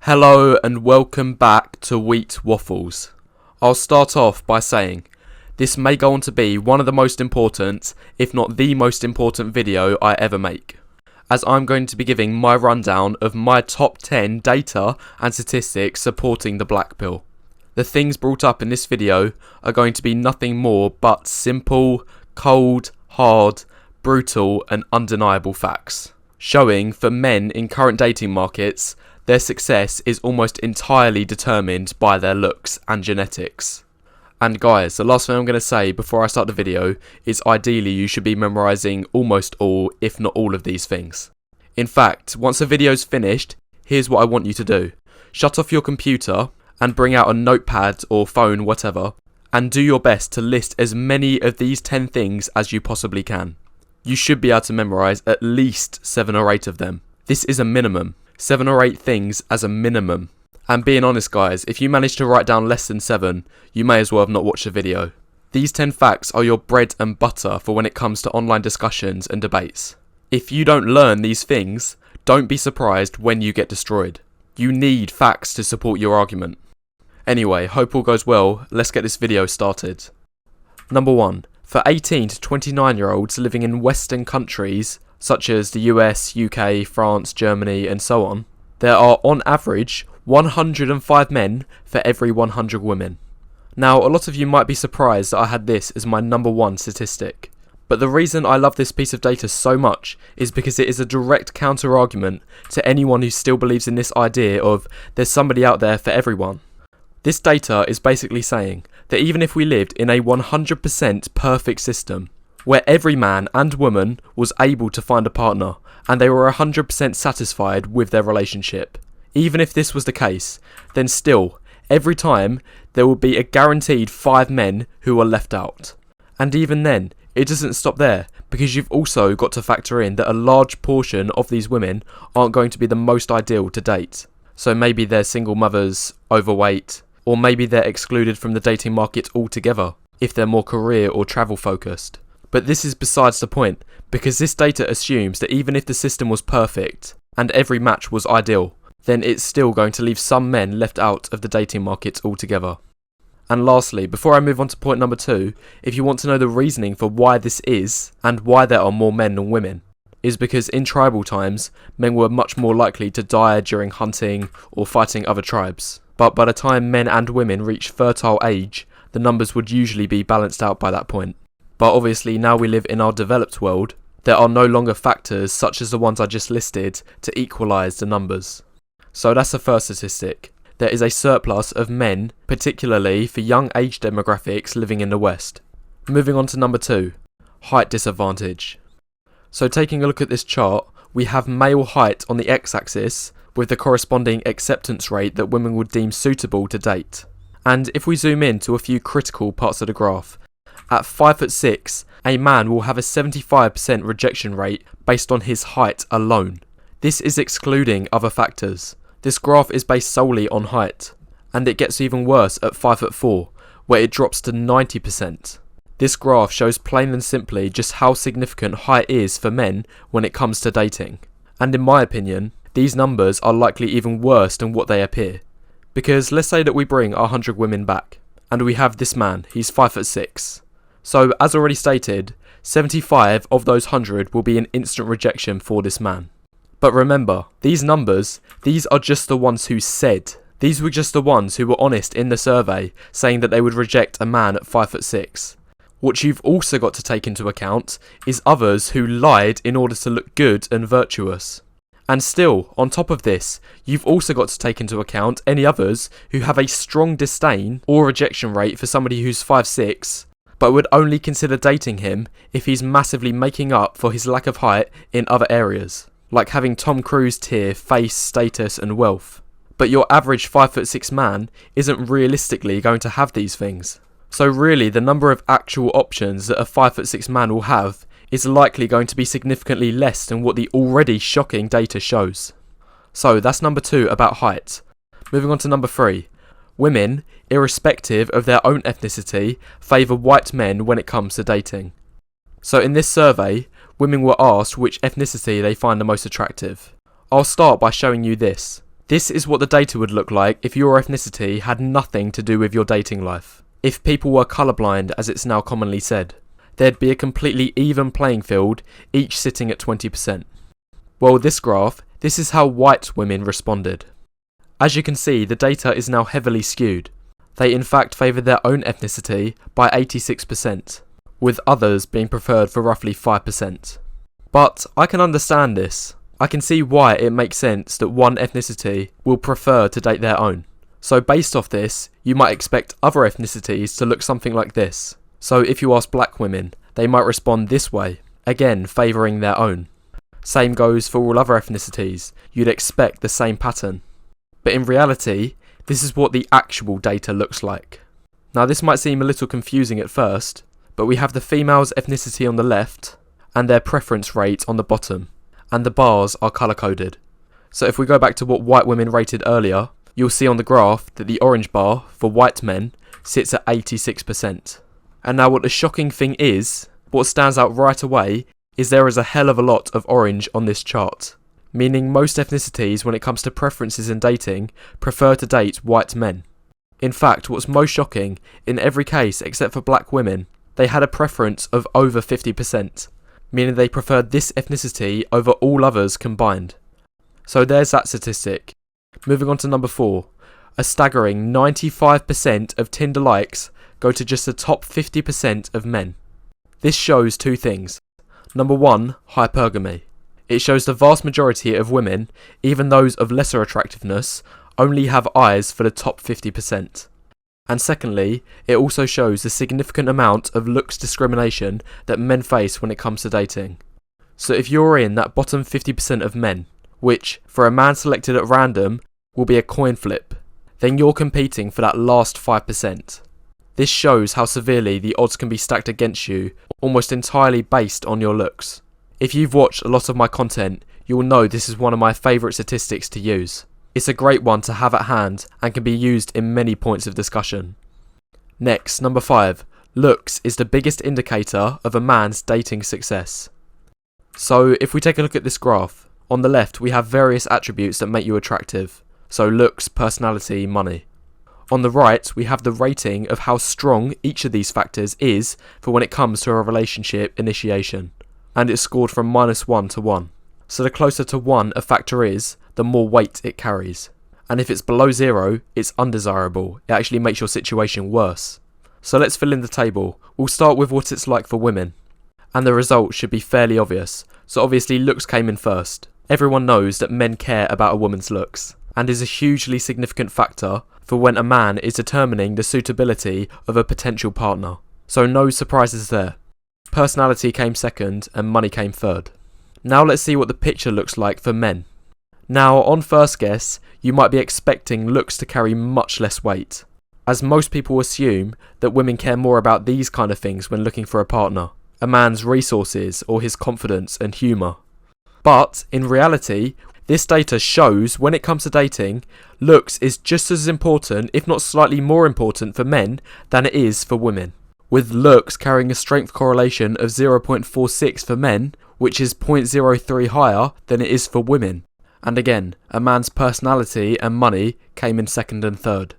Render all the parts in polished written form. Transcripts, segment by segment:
Hello and welcome back to Wheat Waffles. I'll start off by saying, this may go on to be one of the most important, if not the most important video I ever make, as I'm going to be giving my rundown of my top 10 data and statistics supporting the Blackpill. The things brought up in this video are going to be nothing more but simple, cold, hard, brutal and undeniable facts, showing for men in current dating markets their success is almost entirely determined by their looks and genetics. And guys, the last thing I'm going to say before I start the video is ideally you should be memorising almost all, if not all of these things. In fact, once the video's finished, here's what I want you to do. Shut off your computer and bring out a notepad or phone, whatever, and do your best to list as many of these 10 things as you possibly can. You should be able to memorise at least 7 or 8 of them. This is a minimum. 7 or 8 things as a minimum. And being honest guys, if you manage to write down less than 7, you may as well have not watched the video. These 10 facts are your bread and butter for when it comes to online discussions and debates. If you don't learn these things, don't be surprised when you get destroyed. You need facts to support your argument. Anyway, hope all goes well, let's get this video started. Number 1. For 18 to 29 year olds living in Western countries, such as the US, UK, France, Germany and so on, there are on average 105 men for every 100 women. Now, a lot of you might be surprised that I had this as my number 1 statistic, but the reason I love this piece of data so much is because it is a direct counter-argument to anyone who still believes in this idea of there's somebody out there for everyone. This data is basically saying that even if we lived in a 100% perfect system, where every man and woman was able to find a partner and they were 100% satisfied with their relationship. Even if this was the case, then still, every time there would be a guaranteed 5 men who are left out. And even then, it doesn't stop there, because you've also got to factor in that a large portion of these women aren't going to be the most ideal to date. So maybe they're single mothers, overweight, or maybe they're excluded from the dating market altogether, if they're more career or travel focused. But this is besides the point, because this data assumes that even if the system was perfect, and every match was ideal, then it's still going to leave some men left out of the dating market altogether. And lastly, before I move on to point number 2, if you want to know the reasoning for why this is, and why there are more men than women, is because in tribal times, men were much more likely to die during hunting or fighting other tribes. But by the time men and women reach fertile age, the numbers would usually be balanced out by that point. But obviously now we live in our developed world, there are no longer factors such as the ones I just listed to equalise the numbers. So that's the first statistic. There is a surplus of men, particularly for young age demographics living in the West. Moving on to number 2, height disadvantage. So taking a look at this chart, we have male height on the x-axis with the corresponding acceptance rate that women would deem suitable to date. And if we zoom in to a few critical parts of the graph, at 5'6", a man will have a 75% rejection rate based on his height alone. This is excluding other factors. This graph is based solely on height, and it gets even worse at 5'4", where it drops to 90%. This graph shows plain and simply just how significant height is for men when it comes to dating. And in my opinion, these numbers are likely even worse than what they appear. Because let's say that we bring 100 women back, and we have this man, he's 5'6". So, as already stated, 75 of those 100 will be an instant rejection for this man. But remember, these numbers, these are just the ones who said. These were just the ones who were honest in the survey, saying that they would reject a man at 5'6". What you've also got to take into account is others who lied in order to look good and virtuous. And still, on top of this, you've also got to take into account any others who have a strong disdain or rejection rate for somebody who's 5'6", but would only consider dating him if he's massively making up for his lack of height in other areas, like having Tom Cruise tier face, status and wealth. But your average 5'6" man isn't realistically going to have these things. So really the number of actual options that a 5'6" man will have is likely going to be significantly less than what the already shocking data shows. So that's number 2 about height. Moving on to number 3. Women, irrespective of their own ethnicity, favour white men when it comes to dating. So in this survey, women were asked which ethnicity they find the most attractive. I'll start by showing you this. This is what the data would look like if your ethnicity had nothing to do with your dating life. If people were colourblind, as it's now commonly said, there'd be a completely even playing field, each sitting at 20%. Well, this graph, this is how white women responded. As you can see, the data is now heavily skewed. They in fact favoured their own ethnicity by 86%, with others being preferred for roughly 5%. But I can understand this. I can see why it makes sense that one ethnicity will prefer to date their own. So based off this, you might expect other ethnicities to look something like this. So if you ask black women, they might respond this way, again favouring their own. Same goes for all other ethnicities, you'd expect the same pattern. But in reality, this is what the actual data looks like. Now this might seem a little confusing at first, but we have the female's ethnicity on the left, and their preference rate on the bottom. And the bars are colour coded. So if we go back to what white women rated earlier, you'll see on the graph that the orange bar for white men sits at 86%. And now what the shocking thing is, what stands out right away, is there is a hell of a lot of orange on this chart. Meaning most ethnicities when it comes to preferences in dating prefer to date white men. In fact, what's most shocking, in every case except for black women, they had a preference of over 50%. Meaning they preferred this ethnicity over all others combined. So there's that statistic. Moving on to number 4. A staggering 95% of Tinder likes go to just the top 50% of men. This shows two things. Number 1, hypergamy. It shows the vast majority of women, even those of lesser attractiveness, only have eyes for the top 50%. And secondly, it also shows the significant amount of looks discrimination that men face when it comes to dating. So if you're in that bottom 50% of men, which, for a man selected at random, will be a coin flip, then you're competing for that last 5%. This shows how severely the odds can be stacked against you, almost entirely based on your looks. If you've watched a lot of my content, you'll know this is one of my favourite statistics to use. It's a great one to have at hand and can be used in many points of discussion. Next, number 5. Looks is the biggest indicator of a man's dating success. So if we take a look at this graph, on the left we have various attributes that make you attractive. So looks, personality, money. On the right we have the rating of how strong each of these factors is for when it comes to a relationship initiation. And it's scored from -1 to 1. So the closer to 1 a factor is, the more weight it carries. And if it's below 0, it's undesirable. It actually makes your situation worse. So let's fill in the table. We'll start with what it's like for women. And the results should be fairly obvious. So obviously looks came in first. Everyone knows that men care about a woman's looks, and is a hugely significant factor for when a man is determining the suitability of a potential partner. So no surprises there. Personality came second and money came third. Now let's see what the picture looks like for men. Now, on first guess, you might be expecting looks to carry much less weight, as most people assume that women care more about these kind of things when looking for a partner, a man's resources or his confidence and humour. But, in reality, this data shows when it comes to dating, looks is just as important, if not slightly more important for men than it is for women, with looks carrying a strength correlation of 0.46 for men, which is 0.03 higher than it is for women. And again, a man's personality and money came in second and third.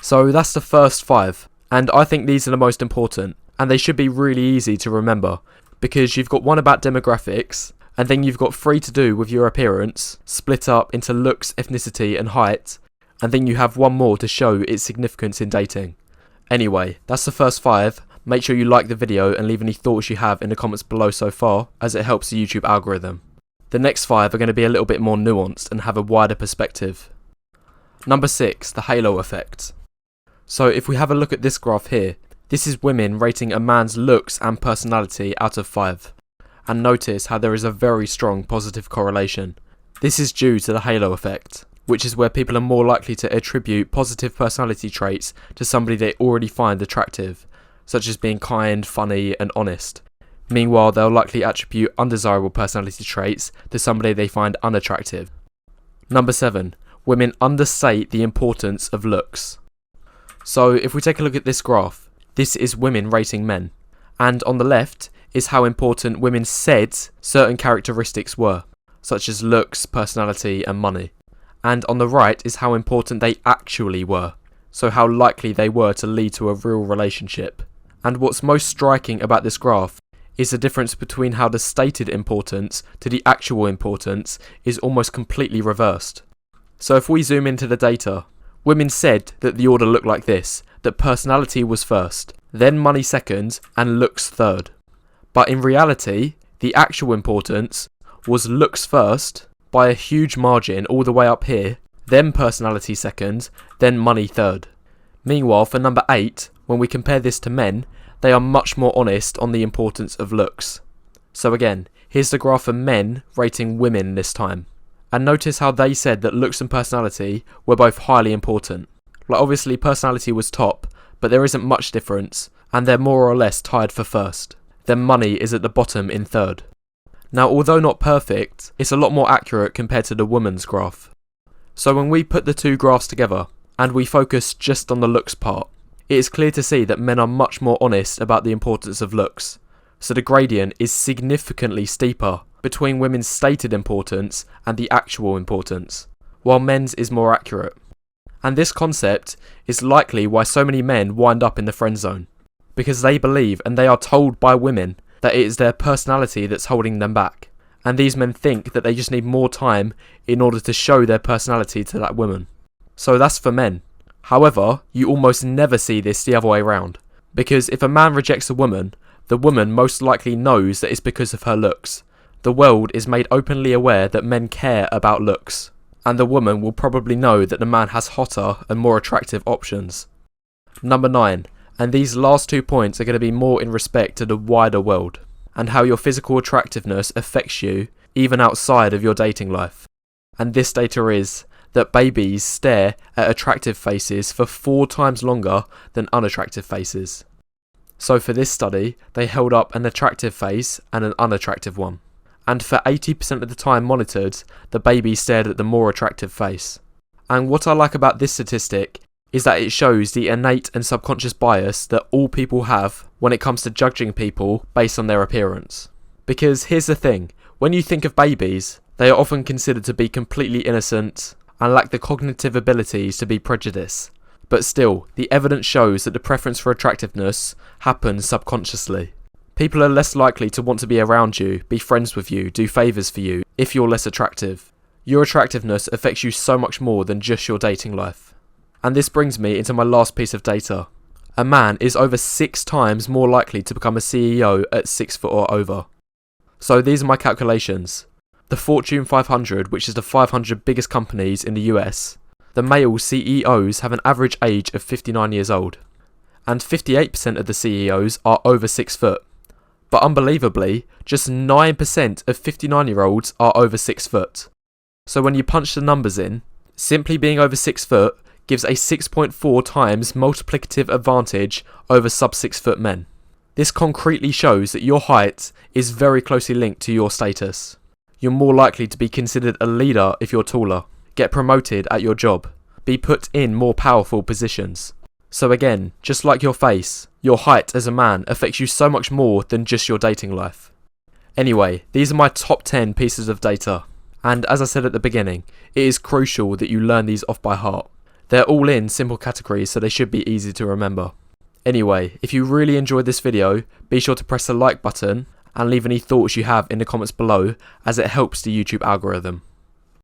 So that's the first 5, and I think these are the most important, and they should be really easy to remember, because you've got one about demographics, and then you've got 3 to do with your appearance, split up into looks, ethnicity and height, and then you have one more to show its significance in dating. Anyway, that's the first 5. Make sure you like the video and leave any thoughts you have in the comments below so far, as it helps the YouTube algorithm. The next 5 are going to be a little bit more nuanced and have a wider perspective. Number 6, the halo effect. So if we have a look at this graph here, this is women rating a man's looks and personality out of 5. And notice how there is a very strong positive correlation. This is due to the halo effect, which is where people are more likely to attribute positive personality traits to somebody they already find attractive, such as being kind, funny and honest. Meanwhile, they'll likely attribute undesirable personality traits to somebody they find unattractive. Number 7. Women understate the importance of looks. So if we take a look at this graph, this is women rating men. And on the left is how important women said certain characteristics were, such as looks, personality and money. and on the right is how important they actually were, so how likely they were to lead to a real relationship. And what's most striking about this graph is the difference between how the stated importance to the actual importance is almost completely reversed. So if we zoom into the data, women said that the order looked like this, that personality was first, then money second, and looks third. But in reality, the actual importance was looks first by a huge margin all the way up here, then personality second, then money third. Meanwhile, for number 8, when we compare this to men, they are much more honest on the importance of looks. So again, here's the graph for men rating women this time. And notice how they said that looks and personality were both highly important. Like obviously personality was top, but there isn't much difference, and they're more or less tied for first. Then money is at the bottom in third. Now although not perfect, it's a lot more accurate compared to the woman's graph. So when we put the two graphs together, and we focus just on the looks part, it is clear to see that men are much more honest about the importance of looks. So the gradient is significantly steeper between women's stated importance and the actual importance, while men's is more accurate. And this concept is likely why so many men wind up in the friend zone, because they believe and they are told by women that it is their personality that's holding them back, and these men think that they just need more time in order to show their personality to that woman. So that's for men. However, you almost never see this the other way around, because if a man rejects a woman, the woman most likely knows that it's because of her looks. The world is made openly aware that men care about looks, and the woman will probably know that the man has hotter and more attractive options. Number 9, and these last 2 points are going to be more in respect to the wider world, and how your physical attractiveness affects you even outside of your dating life. And this data is that babies stare at attractive faces for 4 times longer than unattractive faces. So for this study, they held up an attractive face and an unattractive one. And for 80% of the time monitored, the baby stared at the more attractive face. And what I like about this statistic is that it shows the innate and subconscious bias that all people have when it comes to judging people based on their appearance. Because here's the thing, when you think of babies, they are often considered to be completely innocent and lack the cognitive abilities to be prejudiced. But still, the evidence shows that the preference for attractiveness happens subconsciously. People are less likely to want to be around you, be friends with you, do favours for you, if you're less attractive. Your attractiveness affects you so much more than just your dating life. And this brings me into my last piece of data. A man is over 6 times more likely to become a CEO at 6 foot or over. So these are my calculations. The Fortune 500, which is the 500 biggest companies in the US, the male CEOs have an average age of 59 years old, and 58% of the CEOs are over 6 foot. But unbelievably, just 9% of 59-year-olds are over 6 foot. So when you punch the numbers in, simply being over 6 foot gives a 6.4 times multiplicative advantage over sub 6 foot men. This concretely shows that your height is very closely linked to your status. You're more likely to be considered a leader if you're taller, get promoted at your job, be put in more powerful positions. So again, just like your face, your height as a man affects you so much more than just your dating life. Anyway, these are my top 10 pieces of data. And as I said at the beginning, it is crucial that you learn these off by heart. They're all in simple categories, so they should be easy to remember. Anyway, if you really enjoyed this video, be sure to press the like button and leave any thoughts you have in the comments below, as it helps the YouTube algorithm.